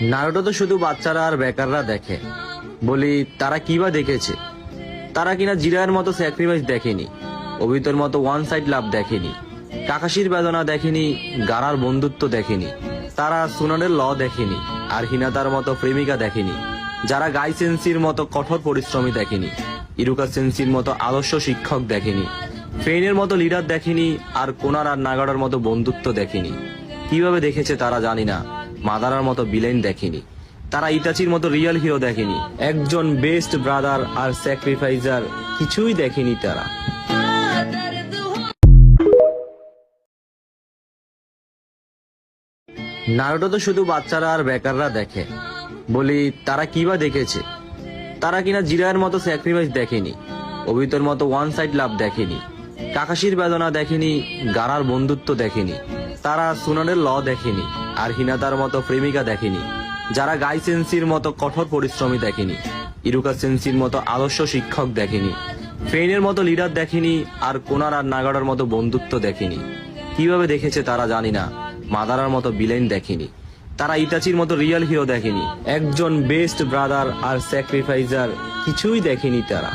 Naruto তো শুধু বাচ্চারা আর বেকাররা দেখে। বলি তারা কি বা দেখেছে? তারা কিনা জিরায়ের মতো স্যাক্রিফাইস দেখেনি, অবিতর মতো ওয়ান সাইড লাভ দেখেনি, কাকাশির বেদনা দেখেনি, গারার বন্ধুত্ব দেখেনি, তারা সুনানের ল দেখেনি, আর হিনাতার মতো প্রেমিকা দেখেনি, যারা গাই সেন্সির মতো কঠোর পরিশ্রমী দেখেনি, ইরুকা সেন্সির মতো আদর্শ শিক্ষক দেখেনি, ফেইনের মতো লিডার দেখেনি, আর কোনার আর নাগাড়ার মতো বন্ধুত্ব দেখেনি। কিভাবে দেখেছে তারা জানি না। মাদারার মতো ভিলেন দেখেনি, তারা ইতাচির মতো রিয়েল হিরো দেখেনি, একজন বেস্ট ব্রাদার আর স্যাক্রিফাইজার কিছুই দেখেনি তারা। নারুটো তো শুধু বাচ্চারা আর বেকাররা দেখে। বলি তারা কি বা দেখেছে? তারা কিনা জিরায়ের মতো স্যাক্রিফাইস দেখেনি, অবিতর মতো ওয়ান সাইড লাভ দেখেনি, কাকাশির বেদনা দেখেনি, গারার বন্ধুত্ব দেখেনি, তারা সুনানের ল দেখেনি, আর হিনাতার মতো প্রেমিকা দেখেনি, যারা গাই সেন্সির মতো কঠোর পরিশ্রমী দেখেনি, ইরুকা সেন্সির মতো আদর্শ শিক্ষক দেখেনি, ফেইনের মতো লিডার দেখেনি, আর কোনার আর নাগাড়ার মতো বন্ধুত্ব দেখেনি। কিভাবে দেখেছে তারা জানি না। মাদারার মতো ভিলেন দেখেনি, তারা ইতাচির মতো রিয়েল হিরো দেখেনি, একজন বেস্ট ব্রাদার আর স্যাক্রিফাইজার কিছুই দেখেনি তারা।